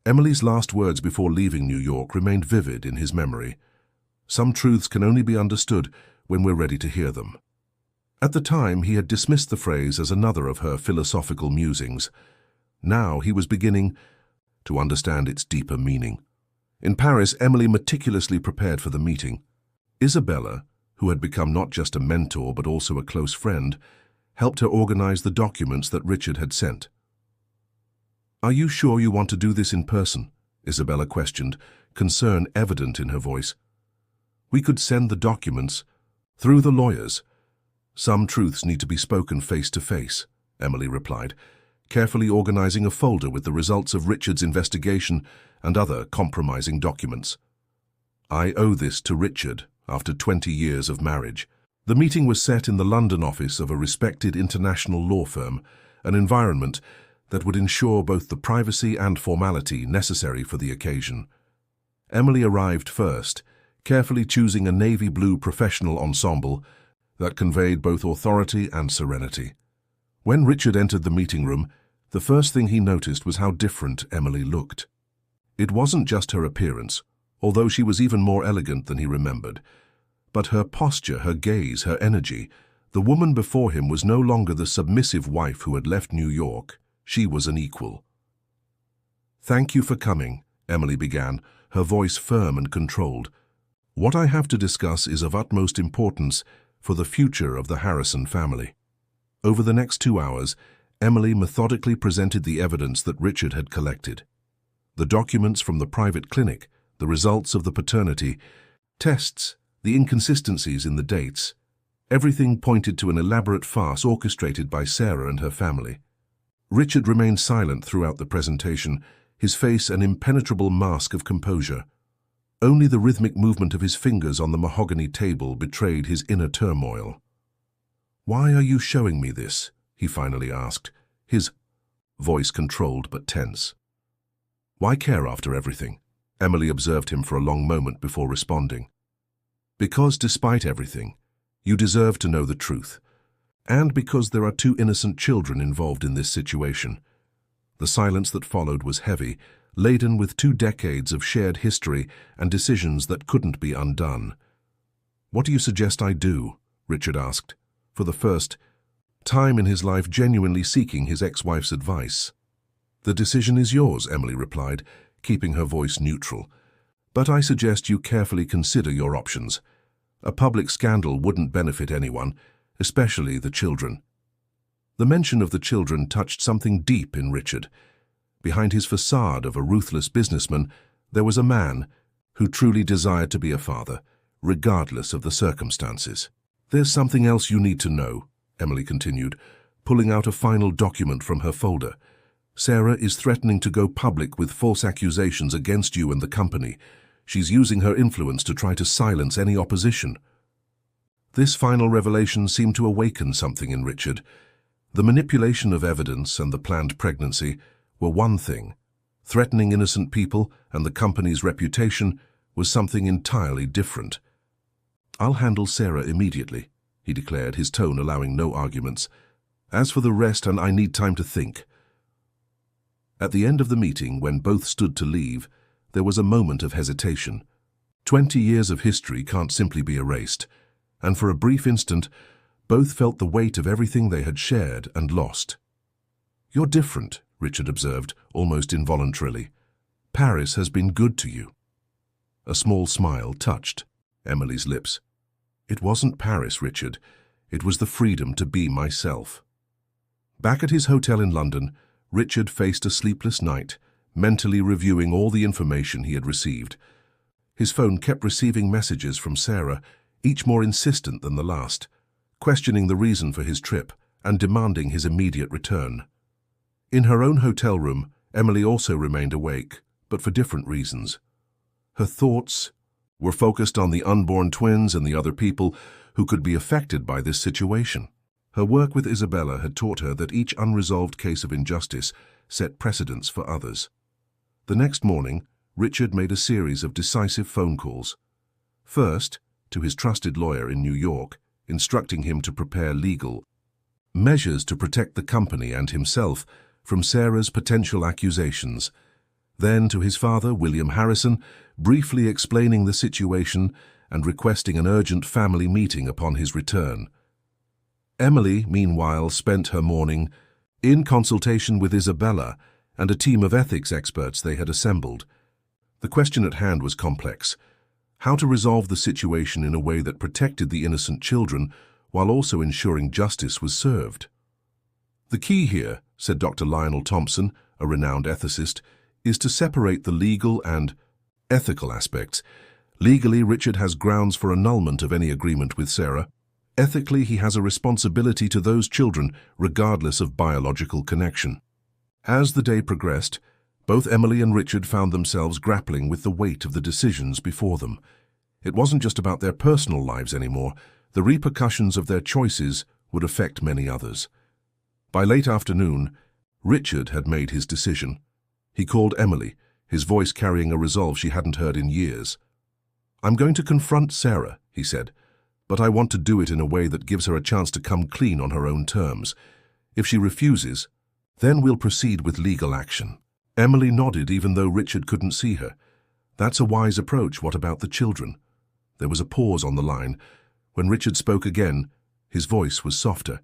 Emily's last words before leaving New York remained vivid in his memory. "Some truths can only be understood when we're ready to hear them." At the time, he had dismissed the phrase as another of her philosophical musings. Now he was beginning to understand its deeper meaning. In Paris, Emily meticulously prepared for the meeting. Isabella, who had become not just a mentor but also a close friend, helped her organize the documents that Richard had sent. "Are you sure you want to do this in person?" Isabella questioned, concern evident in her voice. "We could send the documents through the lawyers." "Some truths need to be spoken face to face," Emily replied, carefully organizing a folder with the results of Richard's investigation and other compromising documents. "I owe this to Richard after 20 years of marriage." The meeting was set in the London office of a respected international law firm, an environment that would ensure both the privacy and formality necessary for the occasion. Emily arrived first, carefully choosing a navy blue professional ensemble that conveyed both authority and serenity. When Richard entered the meeting room, the first thing he noticed was how different Emily looked. It wasn't just her appearance, although she was even more elegant than he remembered, but her posture, her gaze, her energy. The woman before him was no longer the submissive wife who had left New York. She was an equal. "Thank you for coming," Emily began, her voice firm and controlled. "What I have to discuss is of utmost importance for the future of the Harrison family." Over the next 2 hours, Emily methodically presented the evidence that Richard had collected. The documents from the private clinic, the results of the paternity tests, the inconsistencies in the dates. Everything pointed to an elaborate farce orchestrated by Sarah and her family. Richard remained silent throughout the presentation, his face an impenetrable mask of composure. Only the rhythmic movement of his fingers on the mahogany table betrayed his inner turmoil. "Why are you showing me this?" he finally asked, his voice controlled but tense. "Why care after everything?" Emily observed him for a long moment before responding. "Because despite everything, you deserve to know the truth. And because there are two innocent children involved in this situation." The silence that followed was heavy, laden with 2 decades of shared history and decisions that couldn't be undone. "What do you suggest I do?" Richard asked, for the first time in his life genuinely seeking his ex-wife's advice. "The decision is yours," Emily replied, keeping her voice neutral. "But I suggest you carefully consider your options. A public scandal wouldn't benefit anyone, especially the children." The mention of the children touched something deep in Richard. Behind his facade of a ruthless businessman, there was a man who truly desired to be a father, regardless of the circumstances. "There's something else you need to know," Emily continued, pulling out a final document from her folder. "Sarah is threatening to go public with false accusations against you and the company. She's using her influence to try to silence any opposition." This final revelation seemed to awaken something in Richard. The manipulation of evidence and the planned pregnancy were one thing. Threatening innocent people and the company's reputation was something entirely different. "I'll handle Sarah immediately," he declared, his tone allowing no arguments. "As for the rest, and I need time to think." At the end of the meeting, when both stood to leave, there was a moment of hesitation. 20 years of history can't simply be erased, and for a brief instant, both felt the weight of everything they had shared and lost. "You're different," Richard observed, almost involuntarily. "Paris has been good to you." A small smile touched Emily's lips. "It wasn't Paris, Richard. It was the freedom to be myself." Back at his hotel in London, Richard faced a sleepless night, mentally reviewing all the information he had received. His phone kept receiving messages from Sarah, each more insistent than the last, questioning the reason for his trip and demanding his immediate return. In her own hotel room, Emily also remained awake, but for different reasons. Her thoughts were focused on the unborn twins and the other people who could be affected by this situation. Her work with Isabella had taught her that each unresolved case of injustice set precedents for others. The next morning, Richard made a series of decisive phone calls. First, to his trusted lawyer in New York, instructing him to prepare legal measures to protect the company and himself from Sarah's potential accusations. Then to his father, William Harrison, briefly explaining the situation and requesting an urgent family meeting upon his return. Emily, meanwhile, spent her morning in consultation with Isabella and a team of ethics experts they had assembled. The question at hand was complex: how to resolve the situation in a way that protected the innocent children while also ensuring justice was served. "The key here," said Dr. Lionel Thompson, a renowned ethicist, "is to separate the legal and ethical aspects. Legally, Richard has grounds for annulment of any agreement with Sarah. Ethically, he has a responsibility to those children, regardless of biological connection." As the day progressed, both Emily and Richard found themselves grappling with the weight of the decisions before them. It wasn't just about their personal lives anymore. The repercussions of their choices would affect many others. By late afternoon, Richard had made his decision. He called Emily, his voice carrying a resolve she hadn't heard in years. "I'm going to confront Sarah," he said, "but I want to do it in a way that gives her a chance to come clean on her own terms. If she refuses, then we'll proceed with legal action." Emily nodded even though Richard couldn't see her. "That's a wise approach. What about the children?" There was a pause on the line. When Richard spoke again, his voice was softer.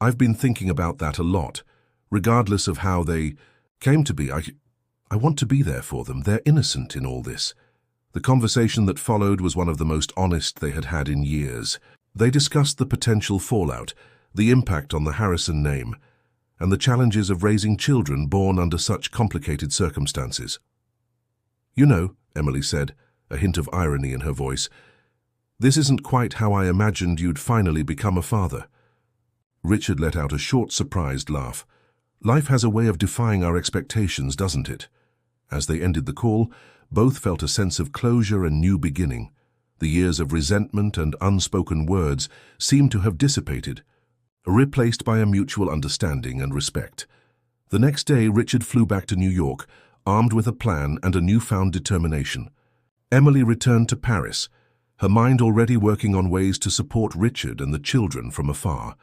"I've been thinking about that a lot. Regardless of how they came to be, I want to be there for them. They're innocent in all this." The conversation that followed was one of the most honest they had had in years. They discussed the potential fallout, the impact on the Harrison name, and the challenges of raising children born under such complicated circumstances. "You know," Emily said, a hint of irony in her voice, "this isn't quite how I imagined you'd finally become a father." Richard let out a short, surprised laugh. "Life has a way of defying our expectations, doesn't it?" As they ended the call, both felt a sense of closure and new beginning. The years of resentment and unspoken words seemed to have dissipated, replaced by a mutual understanding and respect. The next day, Richard flew back to New York, armed with a plan and a newfound determination. Emily returned to Paris, her mind already working on ways to support Richard and the children from afar.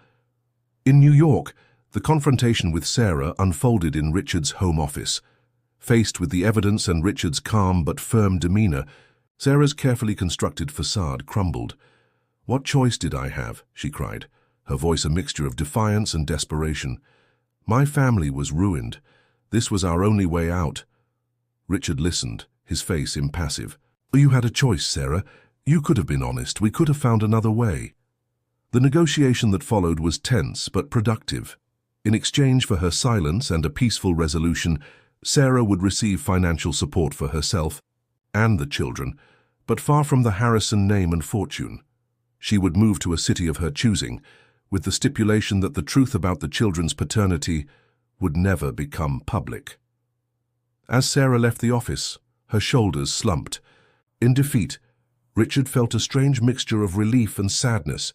In New York, the confrontation with Sarah unfolded in Richard's home office. Faced with the evidence and Richard's calm but firm demeanor, Sarah's carefully constructed facade crumbled. "What choice did I have?" she cried, her voice a mixture of defiance and desperation. "My family was ruined. This was our only way out." Richard listened, his face impassive. "You had a choice, Sarah. You could have been honest. We could have found another way." The negotiation that followed was tense but productive. In exchange for her silence and a peaceful resolution, Sarah would receive financial support for herself and the children, but far from the Harrison name and fortune. She would move to a city of her choosing, with the stipulation that the truth about the children's paternity would never become public. As Sarah left the office, her shoulders slumped. In defeat, Richard felt a strange mixture of relief and sadness.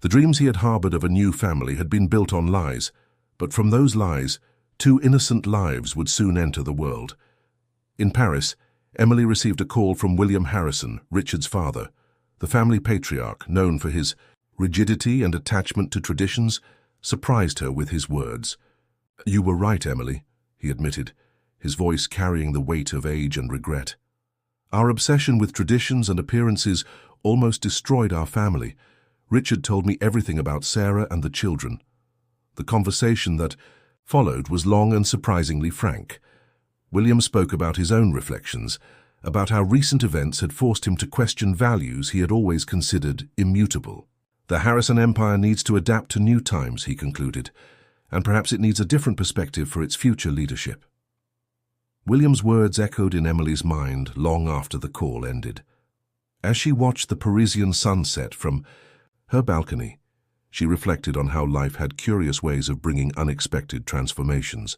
The dreams he had harbored of a new family had been built on lies, but from those lies, 2 innocent lives would soon enter the world. In Paris, Emily received a call from William Harrison, Richard's father. The family patriarch, known for his rigidity and attachment to traditions, surprised her with his words. "You were right, Emily," he admitted, his voice carrying the weight of age and regret. "Our obsession with traditions and appearances almost destroyed our family. Richard told me everything about Sarah and the children." The conversation that followed was long and surprisingly frank. William spoke about his own reflections, about how recent events had forced him to question values he had always considered immutable. "The Harrison Empire needs to adapt to new times," he concluded, "and perhaps it needs a different perspective for its future leadership." William's words echoed in Emily's mind long after the call ended. As she watched the Parisian sunset from her balcony, she reflected on how life had curious ways of bringing unexpected transformations.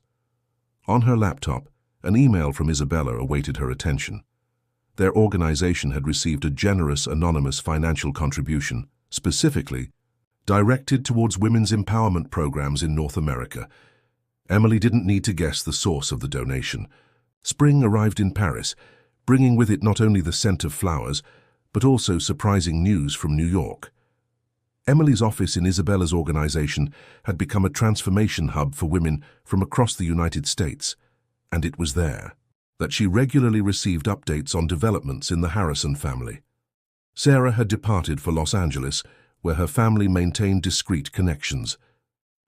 On her laptop, an email from Isabella awaited her attention. Their organization had received a generous anonymous financial contribution, specifically directed towards women's empowerment programs in North America. Emily didn't need to guess the source of the donation. Spring arrived in Paris, bringing with it not only the scent of flowers, but also surprising news from New York. Emily's office in Isabella's organization had become a transformation hub for women from across the United States, and it was there that she regularly received updates on developments in the Harrison family. Sarah had departed for Los Angeles, where her family maintained discreet connections.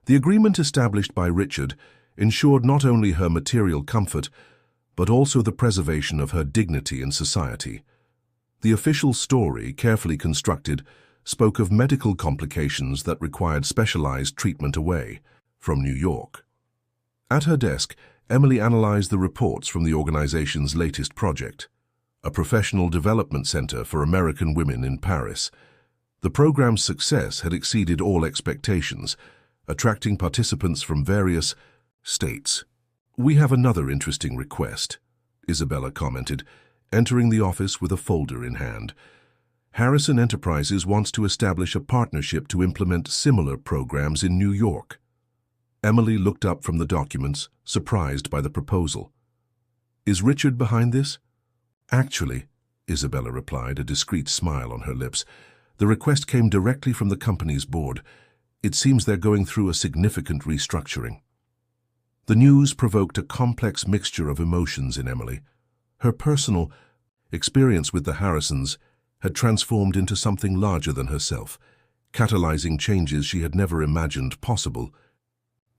The agreement established by Richard ensured not only her material comfort, but also the preservation of her dignity in society. The official story, carefully constructed, spoke of medical complications that required specialized treatment away from New York. At her desk, Emily analyzed the reports from the organization's latest project, a professional development center for American women in Paris. The program's success had exceeded all expectations, attracting participants from various states. "We have another interesting request," Isabella commented, entering the office with a folder in hand. "Harrison Enterprises wants to establish a partnership to implement similar programs in New York." Emily looked up from the documents, surprised by the proposal. "Is Richard behind this?" "Actually," Isabella replied, a discreet smile on her lips, "the request came directly from the company's board. It seems they're going through a significant restructuring." The news provoked a complex mixture of emotions in Emily. Her personal experience with the Harrisons had transformed into something larger than herself, catalyzing changes she had never imagined possible.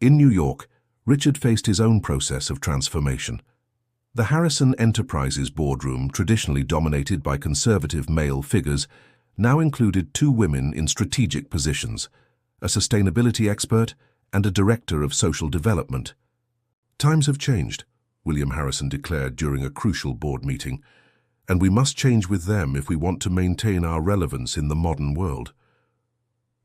In New York, Richard faced his own process of transformation. The Harrison Enterprises boardroom, traditionally dominated by conservative male figures, now included 2 women in strategic positions, a sustainability expert and a director of social development. "Times have changed," William Harrison declared during a crucial board meeting, "and we must change with them if we want to maintain our relevance in the modern world."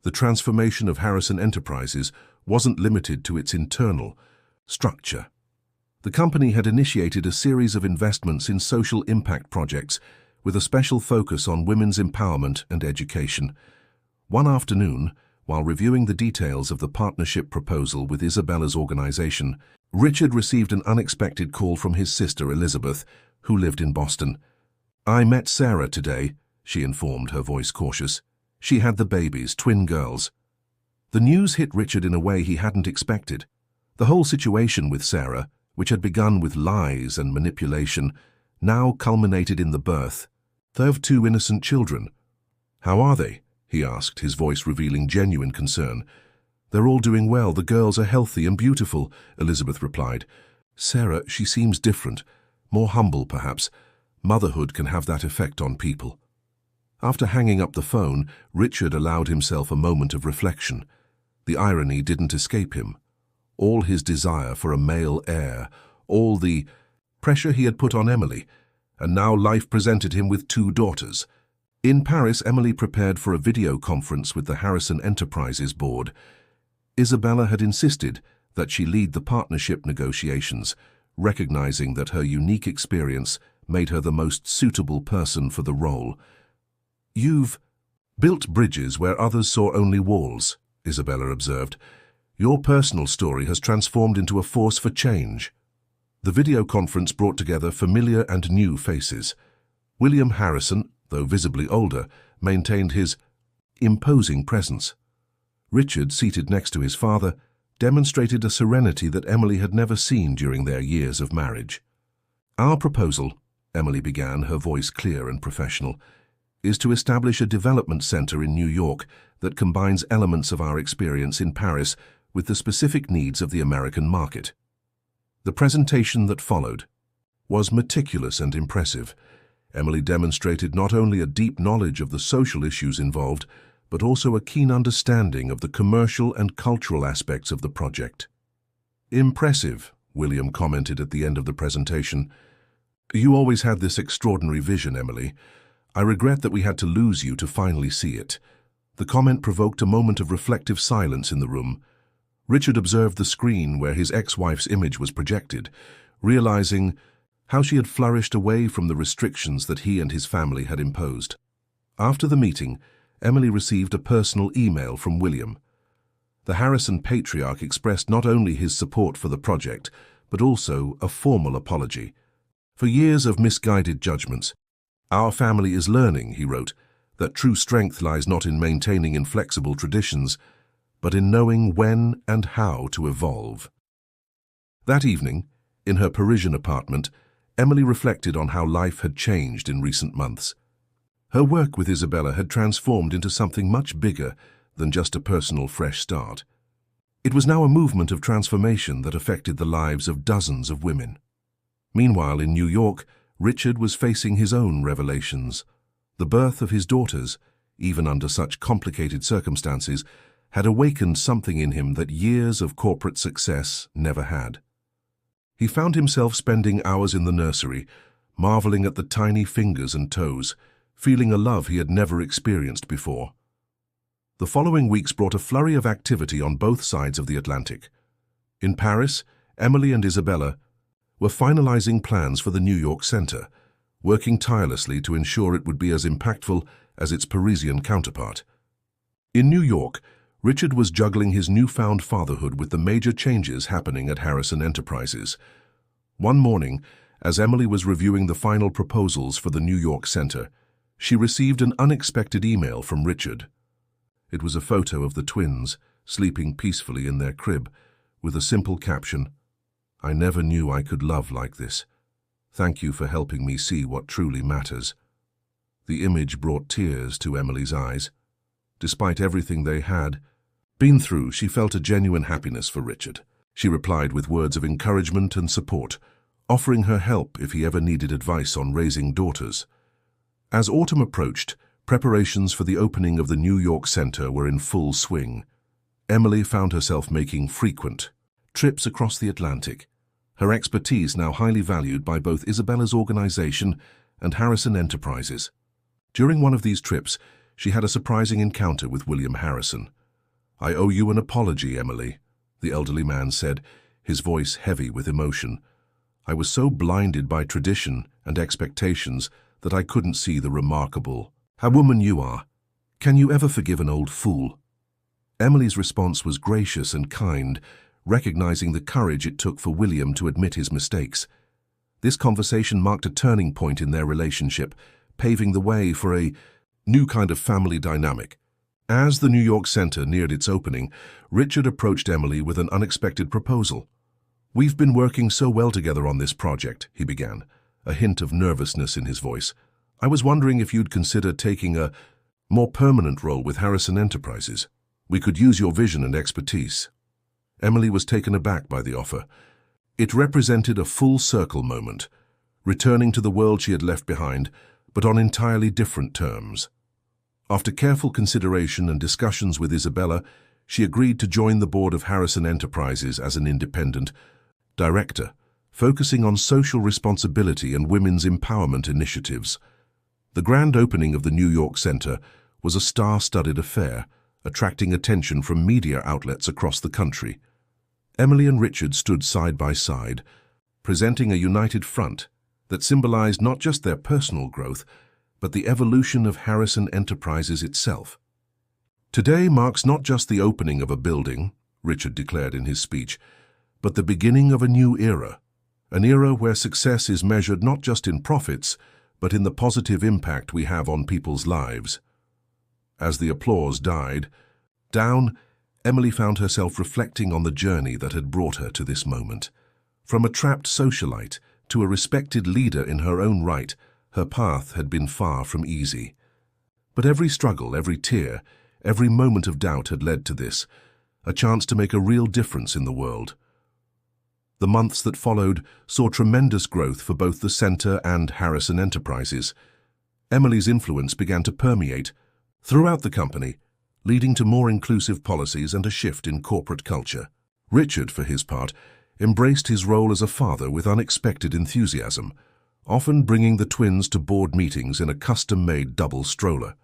The transformation of Harrison Enterprises wasn't limited to its internal structure. The company had initiated a series of investments in social impact projects, with a special focus on women's empowerment and education. One afternoon, while reviewing the details of the partnership proposal with Isabella's organization, Richard received an unexpected call from his sister Elizabeth, who lived in Boston. "I met Sarah today," she informed, her voice cautious. "She had the babies, twin girls." The news hit Richard in a way he hadn't expected. The whole situation with Sarah, which had begun with lies and manipulation, now culminated in the birth of two innocent children. "How are they?" he asked, his voice revealing genuine concern. "They're all doing well. The girls are healthy and beautiful," Elizabeth replied. "Sarah, she seems different, more humble perhaps. Motherhood can have that effect on people." After hanging up the phone, Richard allowed himself a moment of reflection. The irony didn't escape him. All his desire for a male heir, all the pressure he had put on Emily, and now life presented him with two daughters. In Paris, Emily prepared for a video conference with the Harrison Enterprises board. Isabella had insisted that she lead the partnership negotiations, recognizing that her unique experience made her the most suitable person for the role. "You've built bridges where others saw only walls," Isabella observed. "Your personal story has transformed into a force for change." The video conference brought together familiar and new faces. William Harrison, though visibly older, maintained his imposing presence. Richard, seated next to his father, demonstrated a serenity that Emily had never seen during their years of marriage. "Our proposal," Emily began, her voice clear and professional, "is to establish a development center in New York that combines elements of our experience in Paris with the specific needs of the American market." The presentation that followed was meticulous and impressive. Emily demonstrated not only a deep knowledge of the social issues involved, but also a keen understanding of the commercial and cultural aspects of the project. "Impressive," William commented at the end of the presentation. "You always had this extraordinary vision, Emily. I regret that we had to lose you to finally see it." The comment provoked a moment of reflective silence in the room. Richard observed the screen where his ex-wife's image was projected, realizing how she had flourished away from the restrictions that he and his family had imposed. After the meeting, Emily received a personal email from William. The Harrison patriarch expressed not only his support for the project, but also a formal apology. "For years of misguided judgments, our family is learning," he wrote, "that true strength lies not in maintaining inflexible traditions, but in knowing when and how to evolve." That evening, in her Parisian apartment, Emily reflected on how life had changed in recent months. Her work with Isabella had transformed into something much bigger than just a personal fresh start. It was now a movement of transformation that affected the lives of dozens of women. Meanwhile, in New York, Richard was facing his own revelations. The birth of his daughters, even under such complicated circumstances, had awakened something in him that years of corporate success never had. He found himself spending hours in the nursery, marveling at the tiny fingers and toes, feeling a love he had never experienced before. The following weeks brought a flurry of activity on both sides of the Atlantic. In Paris, Emily and Isabella were finalizing plans for the New York Center, working tirelessly to ensure it would be as impactful as its Parisian counterpart. In New York, Richard was juggling his newfound fatherhood with the major changes happening at Harrison Enterprises. One morning, as Emily was reviewing the final proposals for the New York Center, she received an unexpected email from Richard. It was a photo of the twins, sleeping peacefully in their crib, with a simple caption, "I never knew I could love like this. Thank you for helping me see what truly matters." The image brought tears to Emily's eyes. Despite everything they had been through, she felt a genuine happiness for Richard. She replied with words of encouragement and support, offering her help if he ever needed advice on raising daughters. As autumn approached, preparations for the opening of the New York Center were in full swing. Emily found herself making frequent trips across the Atlantic, her expertise now highly valued by both Isabella's organization and Harrison Enterprises. During one of these trips, she had a surprising encounter with William Harrison. "I owe you an apology, Emily," the elderly man said, his voice heavy with emotion. "I was so blinded by tradition and expectations that I couldn't see the remarkable. How woman you are. Can you ever forgive an old fool? Emily's response was gracious and kind, recognizing the courage it took for William to admit his mistakes. This conversation marked a turning point in their relationship, paving the way for a new kind of family dynamic. As the New York Center neared its opening, Richard approached Emily with an unexpected proposal. "We've been working so well together on this project," he began, a hint of nervousness in his voice. "I was wondering if you'd consider taking a more permanent role with Harrison Enterprises. We could use your vision and expertise." Emily was taken aback by the offer. It represented a full-circle moment, returning to the world she had left behind, but on entirely different terms. After careful consideration and discussions with Isabella, she agreed to join the board of Harrison Enterprises as an independent director, focusing on social responsibility and women's empowerment initiatives. The grand opening of the New York Center was a star-studded affair, attracting attention from media outlets across the country. Emily and Richard stood side by side, presenting a united front that symbolized not just their personal growth, but the evolution of Harrison Enterprises itself. "Today marks not just the opening of a building," Richard declared in his speech, "but the beginning of a new era, an era where success is measured not just in profits, but in the positive impact we have on people's lives." As the applause died down, Emily found herself reflecting on the journey that had brought her to this moment. From a trapped socialite to a respected leader in her own right, her path had been far from easy. But every struggle, every tear, every moment of doubt had led to this, a chance to make a real difference in the world. The months that followed saw tremendous growth for both the Center and Harrison Enterprises. Emily's influence began to permeate throughout the company, leading to more inclusive policies and a shift in corporate culture. Richard, for his part, embraced his role as a father with unexpected enthusiasm, often bringing the twins to board meetings in a custom-made double stroller.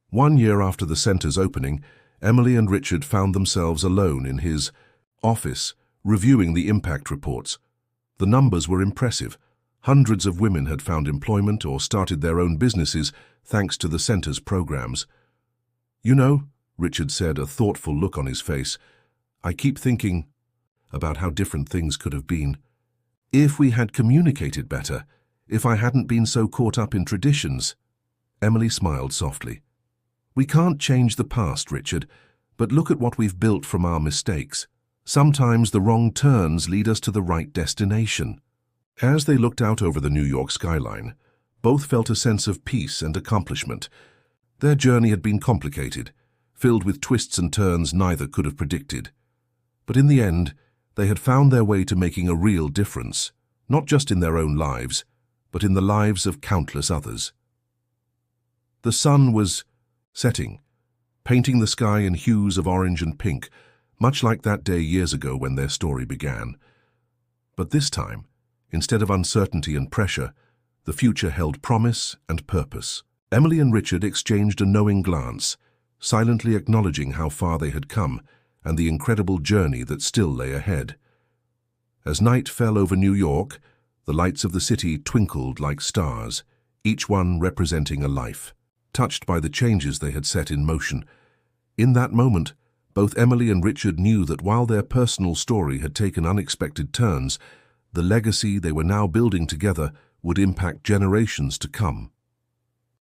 1 year after the center's opening, Emily and Richard found themselves alone in his office, reviewing the impact reports. The numbers were impressive. Hundreds of women had found employment or started their own businesses thanks to the center's programs. "You know," Richard said, a thoughtful look on his face, "I keep thinking about how different things could have been. If we had communicated better, if I hadn't been so caught up in traditions." Emily smiled softly. "We can't change the past, Richard, but look at what we've built from our mistakes. Sometimes the wrong turns lead us to the right destination." As they looked out over the New York skyline, both felt a sense of peace and accomplishment. Their journey had been complicated, filled with twists and turns neither could have predicted. But in the end, they had found their way to making a real difference, not just in their own lives, but in the lives of countless others. The sun was setting, painting the sky in hues of orange and pink, much like that day years ago when their story began. But this time, instead of uncertainty and pressure, the future held promise and purpose. Emily and Richard exchanged a knowing glance, silently acknowledging how far they had come and the incredible journey that still lay ahead. As night fell over New York, the lights of the city twinkled like stars, each one representing a life, touched by the changes they had set in motion. In that moment, both Emily and Richard knew that while their personal story had taken unexpected turns, the legacy they were now building together would impact generations to come.